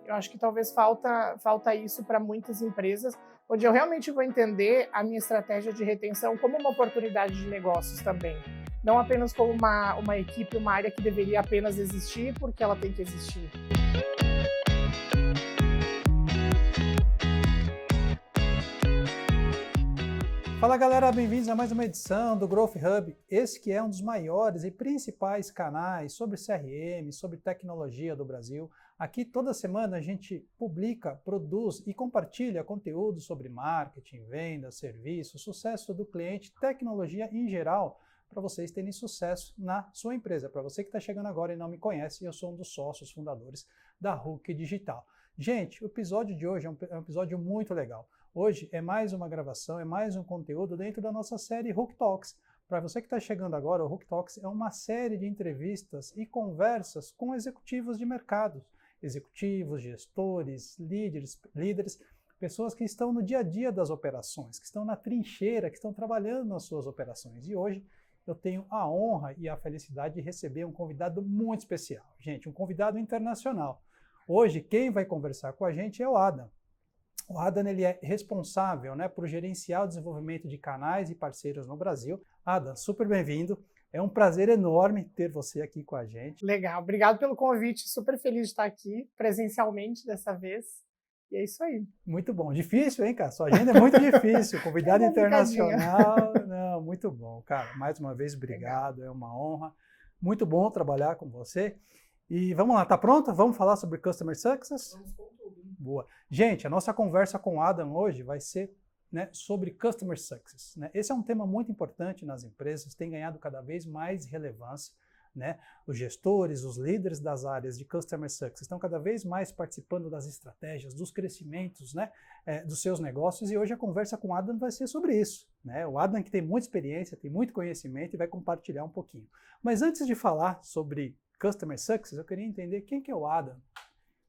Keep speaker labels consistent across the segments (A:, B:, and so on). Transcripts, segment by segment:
A: Eu acho que talvez falta isso para muitas empresas, onde eu realmente vou entender a minha estratégia de retenção como uma oportunidade de negócios também. Não apenas como uma equipe, uma área que deveria apenas existir porque ela tem que existir.
B: Fala galera, bem-vindos a mais uma edição do Growth Hub. Esse que é um dos maiores e principais canais sobre CRM, sobre tecnologia do Brasil. Aqui toda semana a gente publica, produz e compartilha conteúdo sobre marketing, vendas, serviços, sucesso do cliente, tecnologia em geral, para vocês terem sucesso na sua empresa. Para você que está chegando agora e não me conhece, eu sou um dos sócios fundadores da Hook Digital. Gente, o episódio de hoje é um episódio muito legal. Hoje é mais uma gravação, é mais um conteúdo dentro da nossa série Hook Talks. Para você que está chegando agora, o Hook Talks é uma série de entrevistas e conversas com executivos de mercado. Executivos, gestores, líderes, pessoas que estão no dia a dia das operações, que estão na trincheira, que estão trabalhando nas suas operações. E hoje eu tenho a honra e a felicidade de receber um convidado muito especial. Gente, um convidado internacional. Hoje quem vai conversar com a gente é o Adam. O Adam ele é responsável, por gerenciar o desenvolvimento de canais e parceiros no Brasil. Adam, super bem-vindo. É um prazer enorme ter você aqui com a gente.
A: Legal, obrigado pelo convite. Super feliz de estar aqui presencialmente dessa vez. E é isso aí.
B: Muito bom. Difícil, hein, cara? Sua agenda é muito difícil. Convidado internacional. Não, muito bom, cara. Mais uma vez, obrigado. Legal. É uma honra. Muito bom trabalhar com você. E vamos lá, tá pronto? Vamos falar sobre Customer Success?
A: Vamos com tudo.
B: Boa. Gente, a nossa conversa com o Adam hoje vai ser sobre Customer Success. Esse é um tema muito importante nas empresas, tem ganhado cada vez mais relevância. Os gestores, os líderes das áreas de Customer Success estão cada vez mais participando das estratégias, dos crescimentos dos seus negócios, e hoje a conversa com o Adam vai ser sobre isso. O Adam que tem muita experiência, tem muito conhecimento e vai compartilhar um pouquinho. Mas antes de falar sobre Customer Success, eu queria entender quem que é o Adam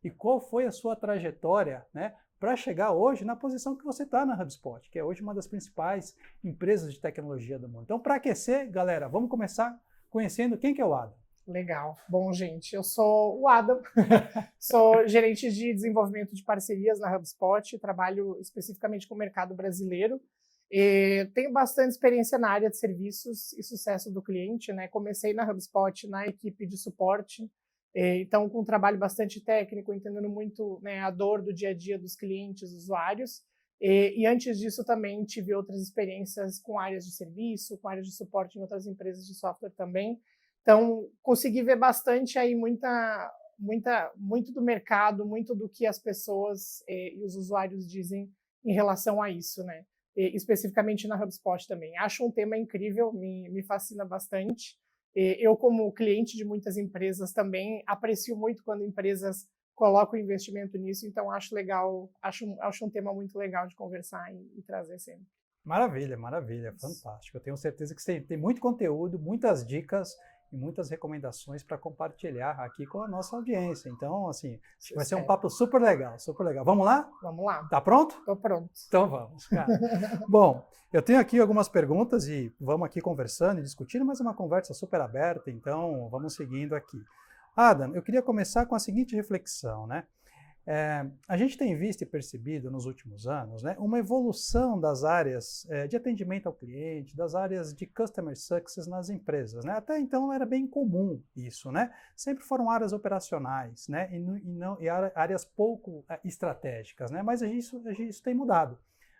B: e qual foi a sua trajetória para chegar hoje na posição que você está na HubSpot, que é hoje uma das principais empresas de tecnologia do mundo. Então, para aquecer, galera, vamos começar conhecendo quem que é o Adam.
A: Legal. Bom, gente, eu sou o Adam, sou gerente de desenvolvimento de parcerias na HubSpot, trabalho especificamente com o mercado brasileiro. Tenho bastante experiência na área de serviços e sucesso do cliente. Comecei na HubSpot na equipe de suporte, então com um trabalho bastante técnico, entendendo muito a dor do dia a dia dos clientes, usuários. E antes disso também tive outras experiências com áreas de serviço, com áreas de suporte em outras empresas de software também. Então consegui ver bastante aí muito do mercado, muito do que as pessoas e os usuários dizem em relação a isso, especificamente na HubSpot também. Acho um tema incrível, me fascina bastante. Eu, como cliente de muitas empresas também, aprecio muito quando empresas colocam investimento nisso, então acho legal, acho um tema muito legal de conversar e trazer sempre.
B: Maravilha, maravilha, fantástico. Eu tenho certeza que você tem muito conteúdo, muitas dicas e muitas recomendações para compartilhar aqui com a nossa audiência. Então, assim, vai ser um papo super legal, super legal. Vamos lá?
A: Vamos lá.
B: Tá pronto?
A: Estou pronto.
B: Então vamos, cara. Bom, eu tenho aqui algumas perguntas e vamos aqui conversando e discutindo, mas é uma conversa super aberta, então vamos seguindo aqui. Adam, eu queria começar com a seguinte reflexão, a gente tem visto e percebido nos últimos anos uma evolução das áreas de atendimento ao cliente, das áreas de Customer Success nas empresas. Até então era bem comum isso, sempre foram áreas operacionais e áreas pouco estratégicas, mas isso tem mudado.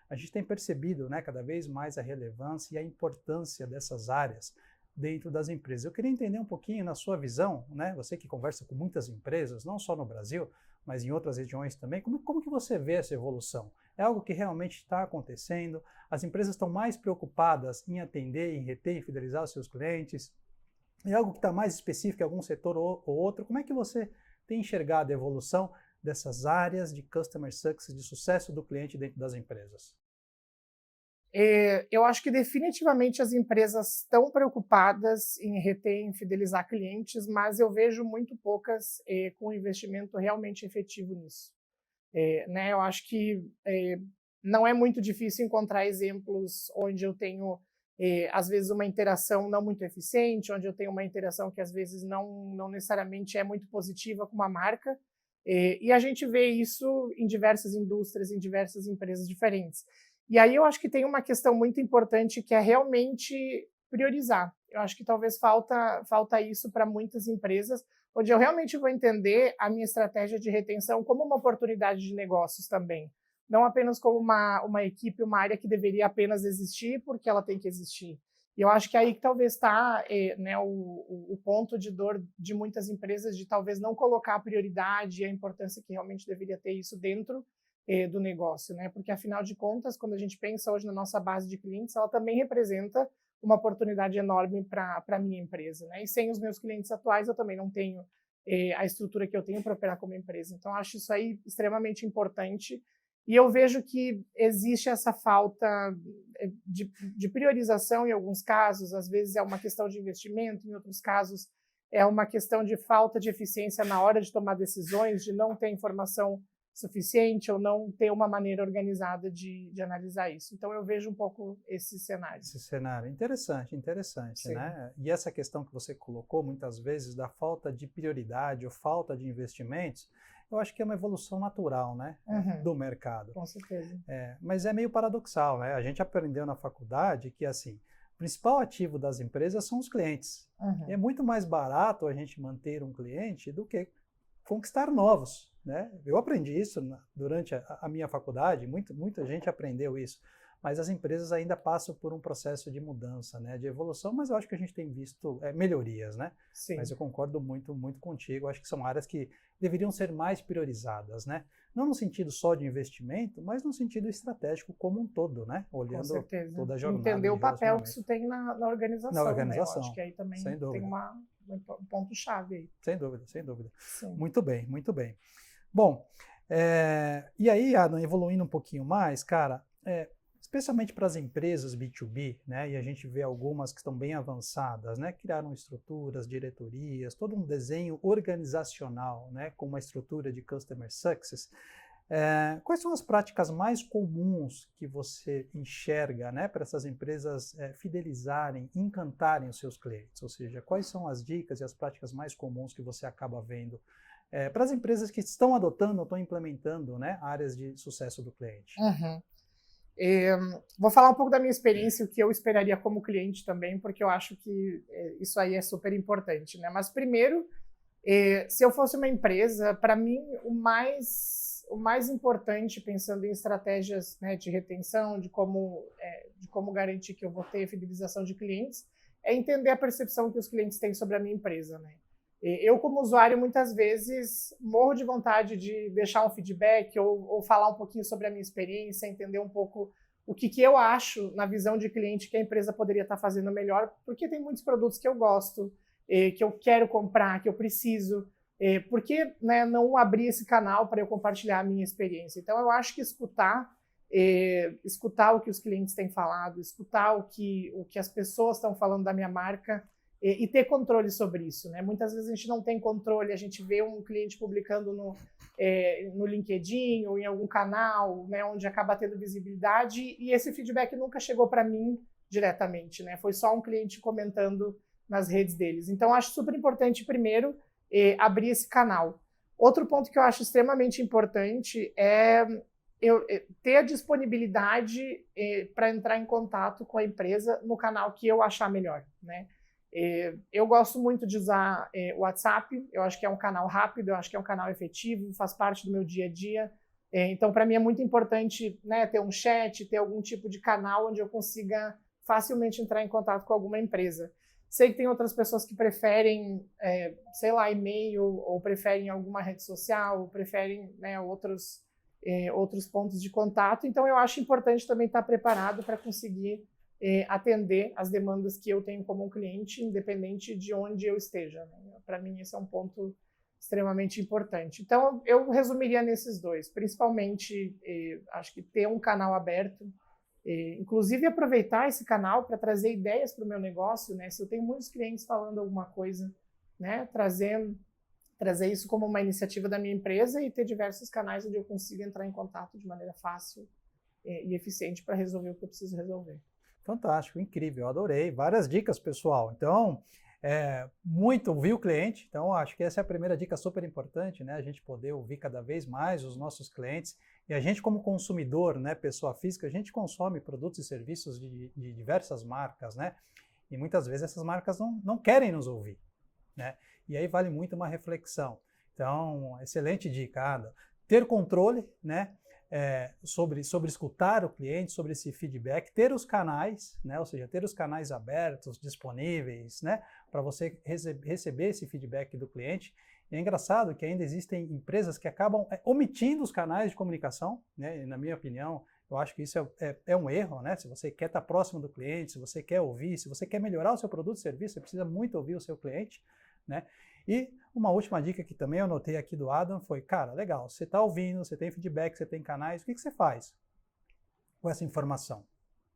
B: A gente tem percebido cada vez mais a relevância e a importância dessas áreas dentro das empresas. Eu queria entender um pouquinho na sua visão, você que conversa com muitas empresas, não só no Brasil, mas em outras regiões também, como que você vê essa evolução? É algo que realmente está acontecendo? As empresas estão mais preocupadas em atender, em reter e fidelizar os seus clientes? É algo que está mais específico em algum setor ou outro? Como é que você tem enxergado a evolução dessas áreas de Customer Success, de sucesso do cliente dentro das empresas?
A: Eu acho que definitivamente as empresas estão preocupadas em reter e fidelizar clientes, mas eu vejo muito poucas com investimento realmente efetivo nisso. Eu acho que não é muito difícil encontrar exemplos onde eu tenho, às vezes, uma interação não muito eficiente, onde eu tenho uma interação que às vezes não necessariamente é muito positiva com uma marca, E a gente vê isso em diversas indústrias, em diversas empresas diferentes. E aí eu acho que tem uma questão muito importante que é realmente priorizar. Eu acho que talvez falta isso para muitas empresas, onde eu realmente vou entender a minha estratégia de retenção como uma oportunidade de negócios também. Não apenas como uma equipe, uma área que deveria apenas existir porque ela tem que existir. E eu acho que aí que talvez está né, o ponto de dor de muitas empresas de talvez não colocar a prioridade e a importância que realmente deveria ter isso dentro do negócio, né? Porque afinal de contas, quando a gente pensa hoje na nossa base de clientes, ela também representa uma oportunidade enorme para a minha empresa, né? E sem os meus clientes atuais, eu também não tenho a estrutura que eu tenho para operar como empresa. Então, acho isso aí extremamente importante. E eu vejo que existe essa falta de priorização em alguns casos, às vezes é uma questão de investimento, em outros casos é uma questão de falta de eficiência na hora de tomar decisões, de não ter informação suficiente ou não ter uma maneira organizada de analisar isso. Então, eu vejo um pouco esse cenário.
B: Esse cenário, interessante,
A: Sim.
B: né? E essa questão que você colocou, muitas vezes, da falta de prioridade ou falta de investimentos, eu acho que é uma evolução natural, né, do mercado.
A: Com certeza.
B: Mas é meio paradoxal, né? A gente aprendeu na faculdade que, assim, o principal ativo das empresas são os clientes. E é muito mais barato a gente manter um cliente do que conquistar novos, né? Eu aprendi isso durante a minha faculdade, muita gente aprendeu isso, mas as empresas ainda passam por um processo de mudança, né, de evolução, mas eu acho que a gente tem visto melhorias, né?
A: Sim.
B: Mas eu concordo muito contigo, acho que são áreas que deveriam ser mais priorizadas, né? Não no sentido só de investimento, mas no sentido estratégico como um todo, né? Olhando toda a jornada.
A: Entender o papel que isso tem na organização.
B: Na organização,
A: né? Eu acho que aí também tem um ponto-chave aí.
B: Sem dúvida, sem dúvida.
A: Sim.
B: Muito bem, muito bem. Bom, e aí, Adam, evoluindo um pouquinho mais, cara, especialmente para as empresas B2B, né, e a gente vê algumas que estão bem avançadas, né, criaram estruturas, diretorias, todo um desenho organizacional, né, com uma estrutura de Customer Success. Quais são as práticas mais comuns que você enxerga, né, para essas empresas fidelizarem, encantarem os seus clientes? Ou seja, quais são as dicas e as práticas mais comuns que você acaba vendo para as empresas que estão adotando ou estão implementando, né, áreas de sucesso do cliente?
A: Vou falar um pouco da minha experiência, o que eu esperaria como cliente também, porque eu acho que isso aí é super importante, né? Mas primeiro, se eu fosse uma empresa, para mim o mais importante, pensando em estratégias, né, de retenção, de como garantir que eu vou ter fidelização de clientes, é entender a percepção que os clientes têm sobre a minha empresa, né? Eu, como usuário, muitas vezes morro de vontade de deixar um feedback ou falar um pouquinho sobre a minha experiência, entender um pouco o que eu acho, na visão de cliente, que a empresa poderia estar fazendo melhor, porque tem muitos produtos que eu gosto, que eu quero comprar, que eu preciso. Por que, né, não abrir esse canal para eu compartilhar a minha experiência? Então, eu acho que escutar o que os clientes têm falado, escutar o que as pessoas estão falando da minha marca, e ter controle sobre isso, né? Muitas vezes a gente não tem controle, a gente vê um cliente publicando no LinkedIn ou em algum canal, né, onde acaba tendo visibilidade, e esse feedback nunca chegou para mim diretamente, né? Foi só um cliente comentando nas redes deles. Então, acho super importante, primeiro, abrir esse canal. Outro ponto que eu acho extremamente importante é eu ter a disponibilidade para entrar em contato com a empresa no canal que eu achar melhor, né? Eu gosto muito de usar o WhatsApp, eu acho que é um canal rápido, eu acho que é um canal efetivo, faz parte do meu dia a dia. Então, para mim é muito importante, né, ter um chat, ter algum tipo de canal onde eu consiga facilmente entrar em contato com alguma empresa. Sei que tem outras pessoas que preferem, sei lá, e-mail, ou preferem alguma rede social, ou preferem, né, outros pontos de contato. Então, eu acho importante também estar preparado para conseguir atender as demandas que eu tenho como cliente, independente de onde eu esteja, né? Para mim, esse é um ponto extremamente importante. Então, eu resumiria nesses dois, principalmente, acho que ter um canal aberto, inclusive aproveitar esse canal para trazer ideias para o meu negócio, né? Se eu tenho muitos clientes falando alguma coisa, né? Trazer isso como uma iniciativa da minha empresa e ter diversos canais onde eu consiga entrar em contato de maneira fácil e eficiente para resolver o que eu preciso resolver.
B: Fantástico, incrível, adorei. Várias dicas, pessoal. Então, muito ouvir o cliente. Então, acho que essa é a primeira dica super importante, né? A gente poder ouvir cada vez mais os nossos clientes. E a gente, como consumidor, né, pessoa física, a gente consome produtos e serviços de diversas marcas, né? E muitas vezes essas marcas não querem nos ouvir, né? E aí vale muito uma reflexão. Então, excelente dica, Ada. Ter controle, né? Sobre escutar o cliente, sobre esse feedback, ter os canais, né, ou seja, ter os canais abertos, disponíveis, né, para você receber esse feedback do cliente. E é engraçado que ainda existem empresas que acabam omitindo os canais de comunicação, né, e na minha opinião, eu acho que isso é um erro, né? Se você quer estar próximo do cliente, se você quer ouvir, se você quer melhorar o seu produto e serviço, você precisa muito ouvir o seu cliente, né? E uma última dica que também eu anotei aqui do Adam foi, cara, legal, você está ouvindo, você tem feedback, você tem canais, o que você faz com essa informação?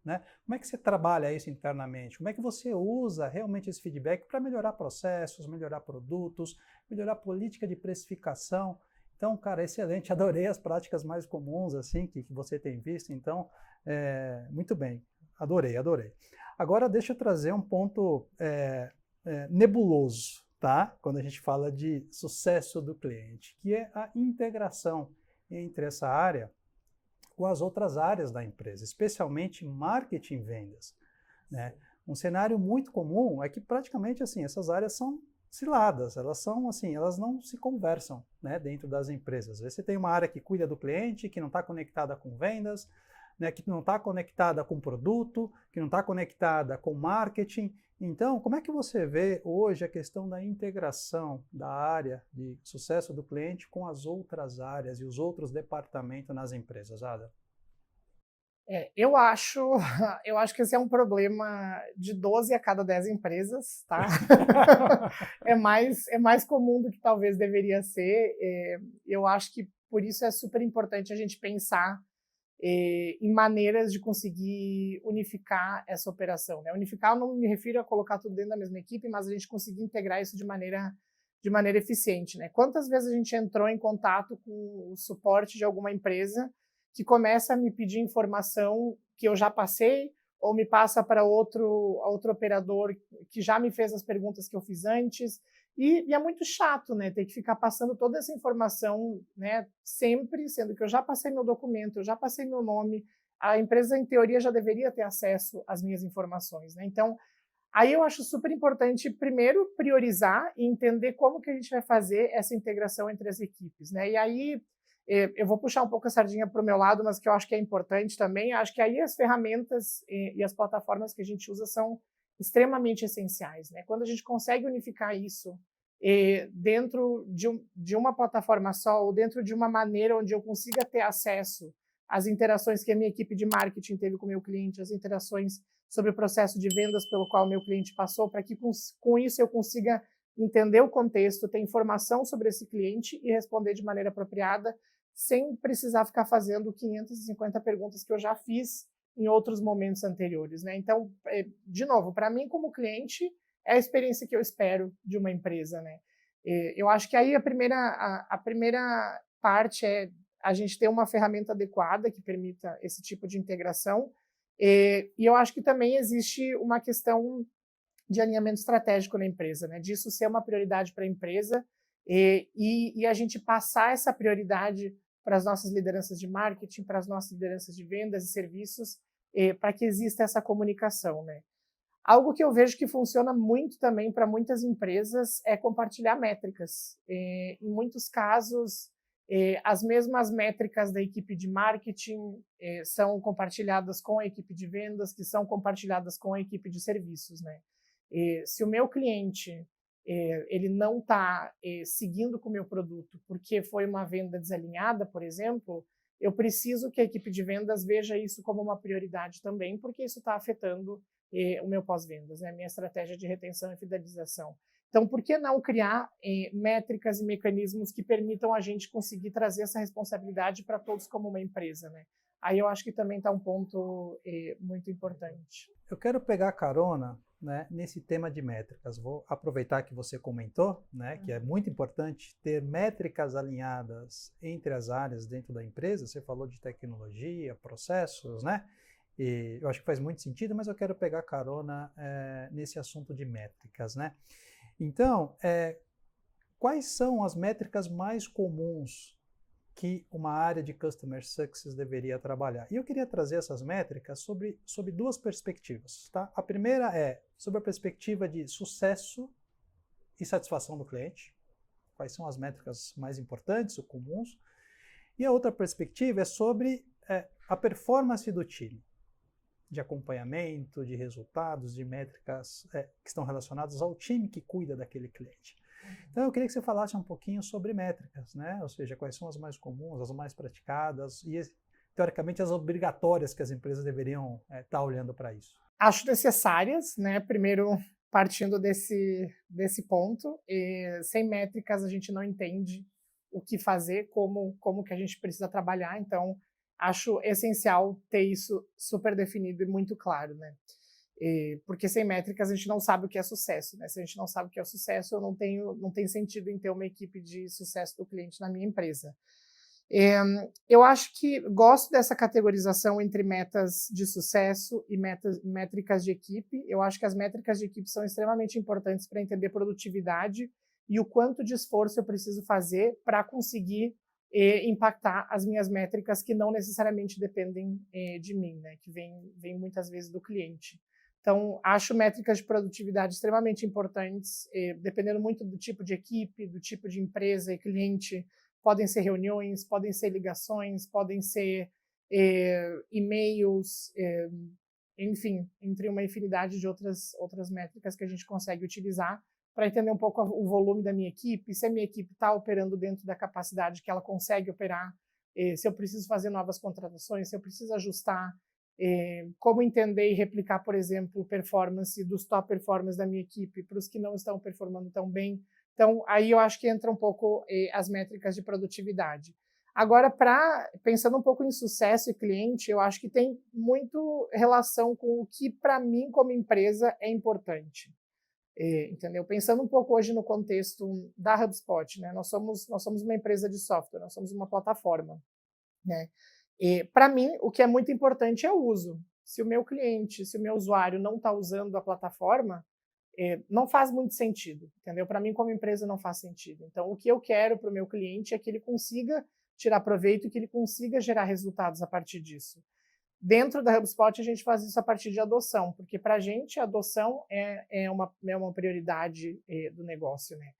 B: Né? Como é que você trabalha isso internamente? Como é que você usa realmente esse feedback para melhorar processos, melhorar produtos, melhorar política de precificação? Então, cara, excelente, adorei as práticas mais comuns assim que você tem visto, então, muito bem, adorei. Agora deixa eu trazer um ponto nebuloso, tá? Quando a gente fala de sucesso do cliente, que é a integração entre essa área com as outras áreas da empresa, especialmente marketing e vendas, né? Um cenário muito comum é que praticamente assim, essas áreas são ciladas, elas são assim, elas não se conversam, né, dentro das empresas. Às vezes você tem uma área que cuida do cliente, que não está conectada com vendas, né, que não está conectada com produto, que não está conectada com marketing. Então, como é que você vê hoje a questão da integração da área de sucesso do cliente com as outras áreas e os outros departamentos nas empresas, Ada?
A: Eu acho, eu acho que esse é um problema de 12 a cada 10 empresas, tá? É mais comum do que talvez deveria ser. Eu acho que por isso é super importante a gente pensar em maneiras de conseguir unificar essa operação, né? Unificar, eu não me refiro a colocar tudo dentro da mesma equipe, mas a gente conseguir integrar isso de maneira eficiente, né? Quantas vezes a gente entrou em contato com o suporte de alguma empresa que começa a me pedir informação que eu já passei ou me passa para outro operador que já me fez as perguntas que eu fiz antes. E é muito chato, né, ter que ficar passando toda essa informação, né, sempre, sendo que eu já passei meu documento, eu já passei meu nome, a empresa, em teoria, já deveria ter acesso às minhas informações, né? Então, aí eu acho super importante, primeiro, priorizar e entender como que a gente vai fazer essa integração entre as equipes, né? E aí, eu vou puxar um pouco a sardinha para o meu lado, mas que eu acho que é importante também, acho que aí as ferramentas e as plataformas que a gente usa são extremamente essenciais, né? Quando a gente consegue unificar isso dentro de uma plataforma só, ou dentro de uma maneira onde eu consiga ter acesso às interações que a minha equipe de marketing teve com o meu cliente, as interações sobre o processo de vendas pelo qual o meu cliente passou, para que com isso eu consiga entender o contexto, ter informação sobre esse cliente e responder de maneira apropriada, sem precisar ficar fazendo 550 perguntas que eu já fiz em outros momentos anteriores, né? Então, de novo, para mim como cliente, é a experiência que eu espero de uma empresa, né? Eu acho que aí a primeira parte é a gente ter uma ferramenta adequada que permita esse tipo de integração, e eu acho que também existe uma questão de alinhamento estratégico na empresa, né? Disso ser uma prioridade para a empresa e a gente passar essa prioridade para as nossas lideranças de marketing, para as nossas lideranças de vendas e serviços, para que exista essa comunicação, né? Algo que eu vejo que funciona muito também para muitas empresas é compartilhar métricas. Em muitos casos, as mesmas métricas da equipe de marketing são compartilhadas com a equipe de vendas, que são compartilhadas com a equipe de serviços, né? Se o meu cliente ele não está seguindo com o meu produto porque foi uma venda desalinhada, por exemplo, eu preciso que a equipe de vendas veja isso como uma prioridade também, porque isso está afetando o meu pós-vendas, né? A minha estratégia de retenção e fidelização. Então, por que não criar métricas e mecanismos que permitam a gente conseguir trazer essa responsabilidade para todos como uma empresa, né? Aí eu acho que também está um ponto muito importante.
B: Eu quero pegar carona, né, nesse tema de métricas. Vou aproveitar que você comentou, né, que é muito importante ter métricas alinhadas entre as áreas dentro da empresa. Você falou de tecnologia, processos, né? E eu acho que faz muito sentido, mas eu quero pegar carona nesse assunto de métricas, né? Então, quais são as métricas mais comuns que uma área de Customer Success deveria trabalhar? E eu queria trazer essas métricas sobre duas perspectivas, tá? A primeira é sobre a perspectiva de sucesso e satisfação do cliente. Quais são as métricas mais importantes ou comuns? E a outra perspectiva é sobre a performance do time, de acompanhamento, de resultados, de métricas que estão relacionadas ao time que cuida daquele cliente. Então, eu queria que você falasse um pouquinho sobre métricas, né? Ou seja, quais são as mais comuns, as mais praticadas e, teoricamente, as obrigatórias que as empresas deveriam estar olhando para isso.
A: Acho necessárias, né? Primeiro, partindo desse ponto, sem métricas a gente não entende o que fazer, como que a gente precisa trabalhar, então acho essencial ter isso super definido e muito claro, né? Porque sem métricas a gente não sabe o que é sucesso, né? Se a gente não sabe o que é sucesso, não tem sentido em ter uma equipe de sucesso do cliente na minha empresa. Eu acho que gosto dessa categorização entre metas de sucesso e métricas de equipe. Eu acho que as métricas de equipe são extremamente importantes para entender produtividade e o quanto de esforço eu preciso fazer para conseguir impactar as minhas métricas que não necessariamente dependem de mim, né? Que vem muitas vezes do cliente. Então, acho métricas de produtividade extremamente importantes, dependendo muito do tipo de equipe, do tipo de empresa e cliente. Podem ser reuniões, podem ser ligações, podem ser e-mails, enfim, entre uma infinidade de outras métricas que a gente consegue utilizar para entender um pouco o volume da minha equipe, se a minha equipe está operando dentro da capacidade que ela consegue operar, se eu preciso fazer novas contratações, se eu preciso ajustar, como entender e replicar, por exemplo, performance dos top performers da minha equipe para os que não estão performando tão bem. Então, aí eu acho que entra um pouco as métricas de produtividade. Agora, pensando um pouco em sucesso e cliente, eu acho que tem muito relação com o que, para mim, como empresa, é importante. Entendeu? Pensando um pouco hoje no contexto da HubSpot, né? Nós somos uma empresa de software, nós somos uma plataforma, né? Para mim, o que é muito importante é o uso. Se o meu cliente, se o meu usuário não está usando a plataforma, não faz muito sentido, entendeu? Para mim, como empresa, não faz sentido. Então, o que eu quero para o meu cliente é que ele consiga tirar proveito e que ele consiga gerar resultados a partir disso. Dentro da HubSpot, a gente faz isso a partir de adoção, porque para a gente a adoção é uma prioridade do negócio, né?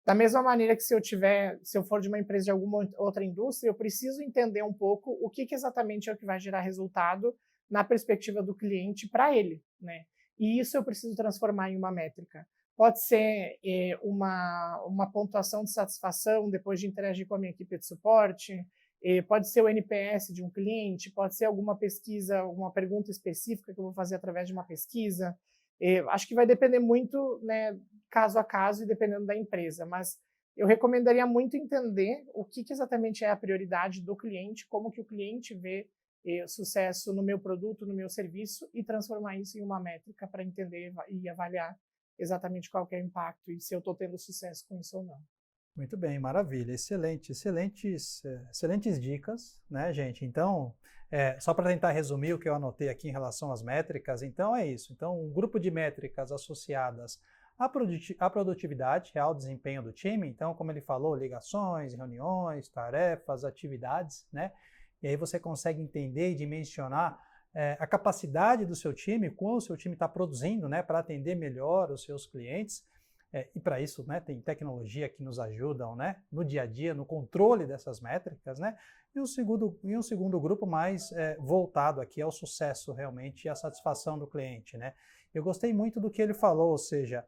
A: Da mesma maneira que se eu for de uma empresa de alguma outra indústria, eu preciso entender um pouco o que exatamente é o que vai gerar resultado na perspectiva do cliente para ele, né? E isso eu preciso transformar em uma métrica. Pode ser uma pontuação de satisfação depois de interagir com a minha equipe de suporte, pode ser o NPS de um cliente, pode ser alguma pesquisa, alguma pergunta específica que eu vou fazer através de uma pesquisa. Acho que vai depender muito, né, caso a caso e dependendo da empresa, mas eu recomendaria muito entender o que exatamente é a prioridade do cliente, como que o cliente vê sucesso no meu produto, no meu serviço e transformar isso em uma métrica para entender e avaliar exatamente qual que é o impacto e se eu estou tendo sucesso com isso ou não.
B: Muito bem, maravilha, excelentes dicas, né, gente? Então, só para tentar resumir o que eu anotei aqui em relação às métricas, então é isso. Então, um grupo de métricas associadas à produtividade, real desempenho do time. Então, como ele falou, ligações, reuniões, tarefas, atividades, né? E aí você consegue entender e dimensionar a capacidade do seu time, como o seu time está produzindo, né, para atender melhor os seus clientes. E para isso, né, tem tecnologia que nos ajudam, né, no dia a dia, no controle dessas métricas, né? E um segundo grupo mais voltado aqui ao sucesso realmente e à satisfação do cliente, né? Eu gostei muito do que ele falou, ou seja,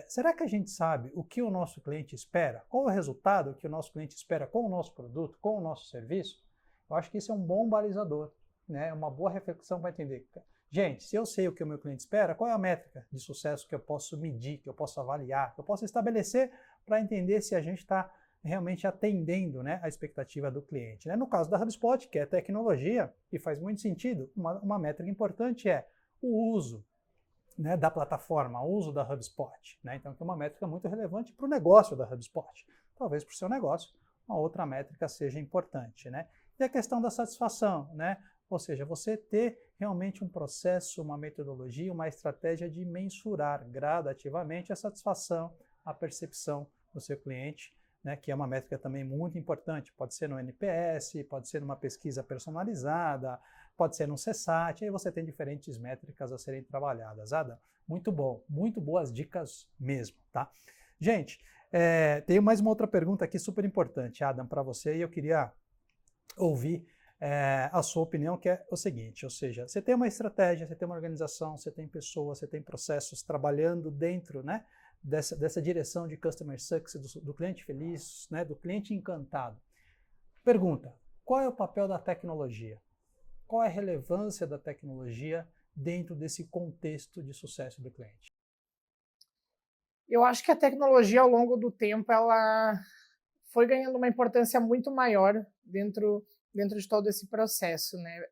B: será que a gente sabe o que o nosso cliente espera? Qual o resultado que o nosso cliente espera com o nosso produto, com o nosso serviço? Eu acho que isso é um bom balizador, né? Uma boa reflexão para entender. Gente, se eu sei o que o meu cliente espera, qual é a métrica de sucesso que eu posso medir, que eu posso avaliar, que eu posso estabelecer para entender se a gente está realmente atendendo, né, a expectativa do cliente, né? No caso da HubSpot, que é tecnologia, e faz muito sentido, uma métrica importante é o uso, né, da plataforma, o uso da HubSpot, né? Então, que é uma métrica muito relevante para o negócio da HubSpot. Talvez para o seu negócio, uma outra métrica seja importante, né? E a questão da satisfação, né? Ou seja, você ter realmente um processo, uma metodologia, uma estratégia de mensurar gradativamente a satisfação, a percepção do seu cliente, né, que é uma métrica também muito importante. Pode ser no NPS, pode ser numa pesquisa personalizada, pode ser no CSAT, aí você tem diferentes métricas a serem trabalhadas. Adam, muito bom, muito boas dicas mesmo, tá? Gente, tenho mais uma outra pergunta aqui super importante, Adam, para você, e eu queria ouvir a sua opinião, que é o seguinte, ou seja, você tem uma estratégia, você tem uma organização, você tem pessoas, você tem processos trabalhando dentro, né, dessa direção de Customer Success, do cliente feliz, né, do cliente encantado. Pergunta, qual é o papel da tecnologia? Qual é a relevância da tecnologia dentro desse contexto de sucesso do cliente?
A: Eu acho que a tecnologia, ao longo do tempo, ela foi ganhando uma importância muito maior dentro de todo esse processo, né?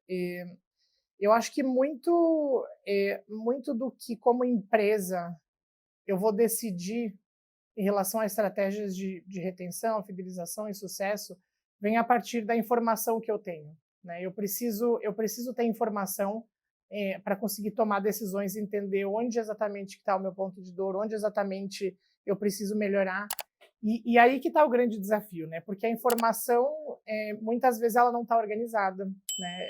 A: Eu acho que muito do que, como empresa, eu vou decidir em relação a estratégias de retenção, fidelização e sucesso, vem a partir da informação que eu tenho, né? Eu preciso ter informação para conseguir tomar decisões, entender onde exatamente está o meu ponto de dor, onde exatamente eu preciso melhorar. E aí que está o grande desafio, né? Porque a informação, muitas vezes, ela não está organizada, né?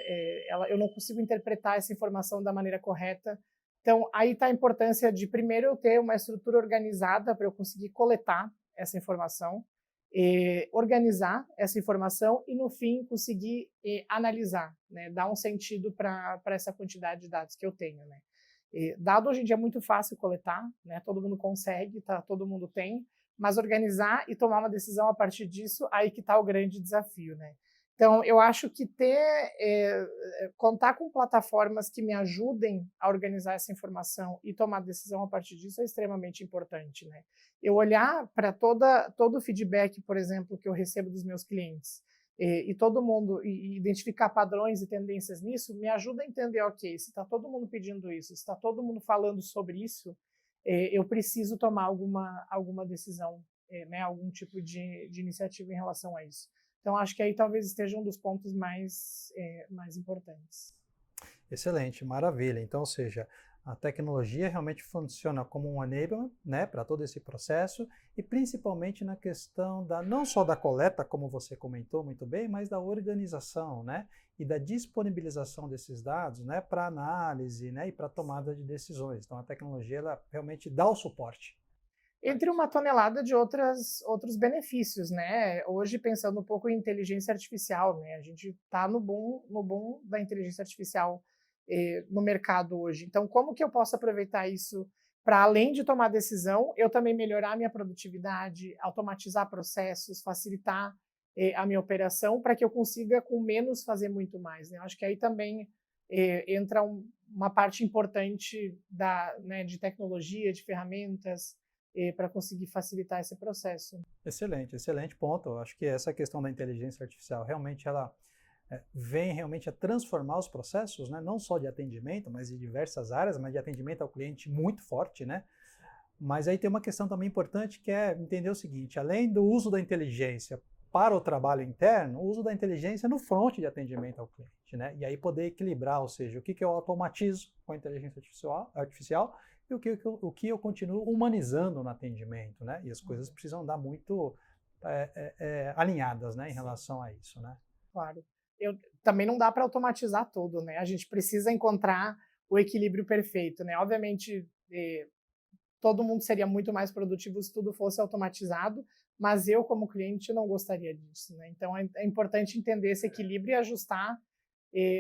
A: Eu não consigo interpretar essa informação da maneira correta. Então, aí está a importância de, primeiro, eu ter uma estrutura organizada para eu conseguir coletar essa informação, organizar essa informação e, no fim, conseguir analisar, né? Dar um sentido para essa quantidade de dados que eu tenho, né? Dado hoje em dia é muito fácil coletar, né? Todo mundo consegue, todo mundo tem, mas organizar e tomar uma decisão a partir disso, aí que está o grande desafio, né? Então, eu acho que contar com plataformas que me ajudem a organizar essa informação e tomar decisão a partir disso é extremamente importante, né? Eu olhar para todo o feedback, por exemplo, que eu recebo dos meus clientes e todo mundo e identificar padrões e tendências nisso, me ajuda a entender, ok, se está todo mundo pedindo isso, se está todo mundo falando sobre isso, eu preciso tomar alguma decisão, né, algum tipo de iniciativa em relação a isso. Então, acho que aí talvez esteja um dos pontos mais importantes.
B: Excelente, maravilha. Então, ou seja, a tecnologia realmente funciona como um enabler, né, para todo esse processo e principalmente na questão não só da coleta, como você comentou muito bem, mas da organização, né, e da disponibilização desses dados, né, para análise, né, e para tomada de decisões. Então, a tecnologia ela realmente dá o suporte.
A: Entre uma tonelada de outros benefícios, né? Hoje, pensando um pouco em inteligência artificial, né? A gente está no boom da inteligência artificial no mercado hoje. Então, como que eu posso aproveitar isso para, além de tomar decisão, eu também melhorar a minha produtividade, automatizar processos, facilitar a minha operação, para que eu consiga, com menos, fazer muito mais, né? Eu acho que aí também entra uma parte importante né, de tecnologia, de ferramentas, para conseguir facilitar esse processo.
B: Excelente, excelente ponto. Eu acho que essa questão da inteligência artificial realmente ela vem realmente a transformar os processos, né? Não só de atendimento, mas de diversas áreas, mas de atendimento ao cliente muito forte, né? Mas aí tem uma questão também importante que é entender o seguinte, além do uso da inteligência para o trabalho interno, o uso da inteligência no front de atendimento ao cliente, né? E aí poder equilibrar, ou seja, o que eu automatizo com a inteligência artificial e o que eu continuo humanizando no atendimento, né? E as coisas precisam andar muito alinhadas, né, em relação a isso, né?
A: Claro. Também não dá para automatizar tudo, né? A gente precisa encontrar o equilíbrio perfeito, né? Obviamente, todo mundo seria muito mais produtivo se tudo fosse automatizado, mas eu, como cliente, não gostaria disso, né? Então, é importante entender esse equilíbrio e ajustar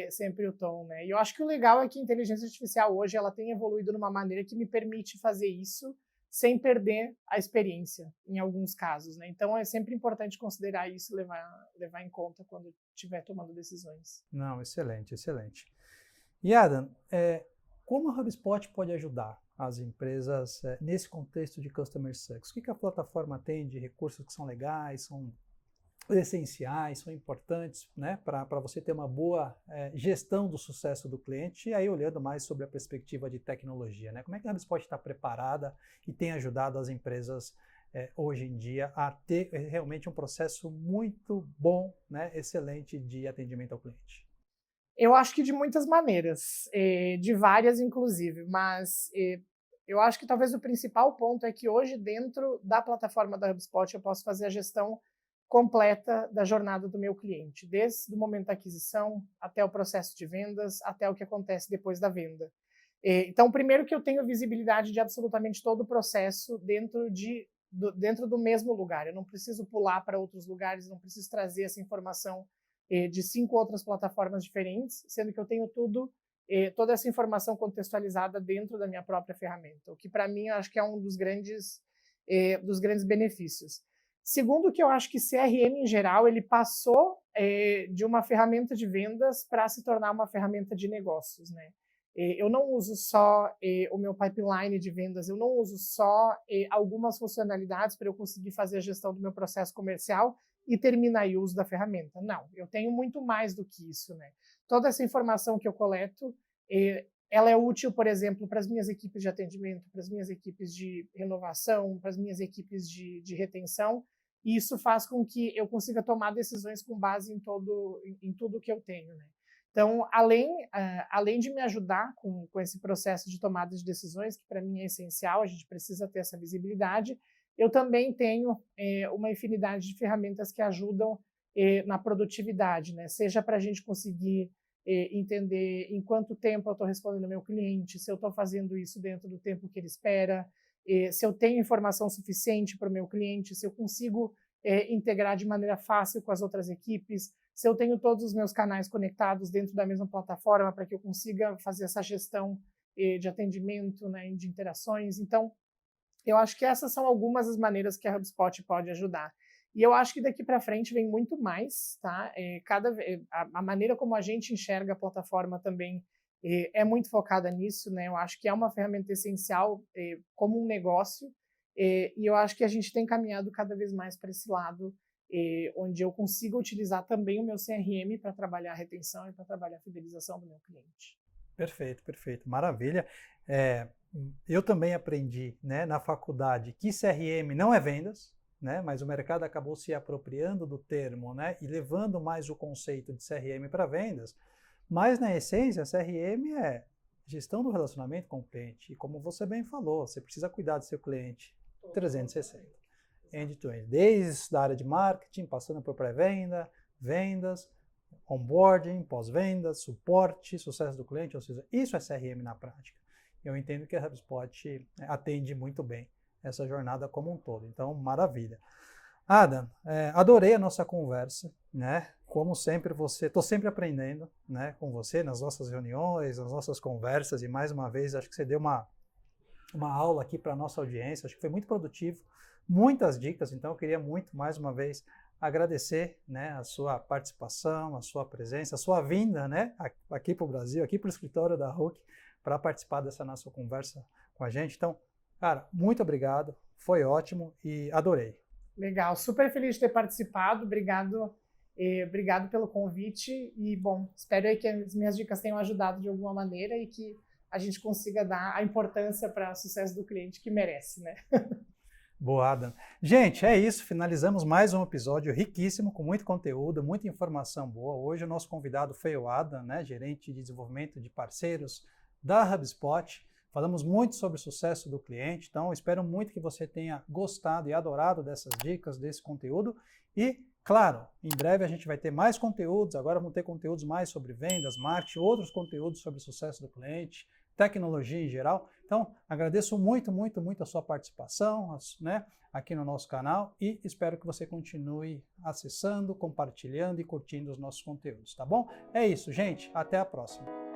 A: sempre o tom, né? E eu acho que o legal é que a inteligência artificial hoje ela tem evoluído de uma maneira que me permite fazer isso sem perder a experiência, em alguns casos, né? Então, é sempre importante considerar isso, levar em conta quando estiver tomando decisões.
B: Não, excelente, excelente. E Adam, como a HubSpot pode ajudar as empresas nesse contexto de Customer Success? O que a plataforma tem de recursos que são legais, são essenciais, são importantes, né, para você ter uma boa gestão do sucesso do cliente, e aí olhando mais sobre a perspectiva de tecnologia, né? Como é que a HubSpot está preparada e tem ajudado as empresas hoje em dia a ter realmente um processo muito bom, né, excelente de atendimento ao cliente?
A: Eu acho que de muitas maneiras, de várias inclusive, mas eu acho que talvez o principal ponto é que hoje dentro da plataforma da HubSpot eu posso fazer a gestão completa da jornada do meu cliente, desde o momento da aquisição até o processo de vendas, até o que acontece depois da venda. Então, primeiro que eu tenho visibilidade de absolutamente todo o processo dentro do mesmo lugar. Eu não preciso pular para outros lugares, não preciso trazer essa informação de 5 outras plataformas diferentes, sendo que eu tenho toda essa informação contextualizada dentro da minha própria ferramenta, o que para mim eu acho que é um dos grandes benefícios. Segundo, que eu acho que CRM em geral ele passou de uma ferramenta de vendas para se tornar uma ferramenta de negócios, né? Eu não uso só o meu pipeline de vendas, eu não uso só algumas funcionalidades para eu conseguir fazer a gestão do meu processo comercial e terminar o uso da ferramenta. Não, eu tenho muito mais do que isso, né? Toda essa informação que eu coleto, ela é útil, por exemplo, para as minhas equipes de atendimento, para as minhas equipes de renovação, para as minhas equipes de retenção, e isso faz com que eu consiga tomar decisões com base em tudo que eu tenho, né? Então, além de me ajudar com esse processo de tomada de decisões, que para mim é essencial, a gente precisa ter essa visibilidade, eu também tenho uma infinidade de ferramentas que ajudam na produtividade, né? Seja para a gente conseguir entender em quanto tempo eu estou respondendo ao meu cliente, se eu estou fazendo isso dentro do tempo que ele espera, se eu tenho informação suficiente para o meu cliente, se eu consigo integrar de maneira fácil com as outras equipes, se eu tenho todos os meus canais conectados dentro da mesma plataforma para que eu consiga fazer essa gestão de atendimento, né, de interações. Então, eu acho que essas são algumas das maneiras que a HubSpot pode ajudar. E eu acho que daqui para frente vem muito mais, tá? A maneira como a gente enxerga a plataforma também é muito focada nisso, né? Eu acho que é uma ferramenta essencial como um negócio, e eu acho que a gente tem caminhado cada vez mais para esse lado, onde eu consigo utilizar também o meu CRM para trabalhar a retenção e para trabalhar a fidelização do meu cliente.
B: Perfeito, perfeito, maravilha. Eu também aprendi, né, na faculdade que CRM não é vendas, né, mas o mercado acabou se apropriando do termo, né, e levando mais o conceito de CRM para vendas, mas na essência CRM é gestão do relacionamento com o cliente, e como você bem falou, você precisa cuidar do seu cliente 360. End-to-end, desde a área de marketing, passando por pré-venda, vendas, onboarding, pós-venda, suporte, sucesso do cliente, ou seja, isso é CRM na prática. Eu entendo que a HubSpot atende muito bem essa jornada como um todo, então maravilha. Adam, adorei a nossa conversa, né? Como sempre, estou sempre aprendendo, né, com você nas nossas reuniões, nas nossas conversas, e mais uma vez acho que você deu uma aula aqui para a nossa audiência, acho que foi muito produtivo, muitas dicas, então eu queria muito, mais uma vez, agradecer, né, a sua participação, a sua presença, a sua vinda, né, aqui para o Brasil, aqui para o escritório da HOOK, para participar dessa nossa conversa com a gente. Então, cara, muito obrigado, foi ótimo e adorei.
A: Legal, super feliz de ter participado, obrigado pelo convite e, bom, espero aí que as minhas dicas tenham ajudado de alguma maneira e que a gente consiga dar a importância para o sucesso do cliente que merece, né?
B: Boa, Adam. Gente, é isso. Finalizamos mais um episódio riquíssimo, com muito conteúdo, muita informação boa. Hoje o nosso convidado foi o Adam, né, gerente de desenvolvimento de parceiros da HubSpot. Falamos muito sobre o sucesso do cliente, então espero muito que você tenha gostado e adorado dessas dicas, desse conteúdo. E, claro, em breve a gente vai ter mais conteúdos, agora vamos ter conteúdos mais sobre vendas, marketing, outros conteúdos sobre o sucesso do cliente, tecnologia em geral. Então, agradeço muito, muito, muito a sua participação, né, aqui no nosso canal e espero que você continue acessando, compartilhando e curtindo os nossos conteúdos, tá bom? É isso, gente. Até a próxima.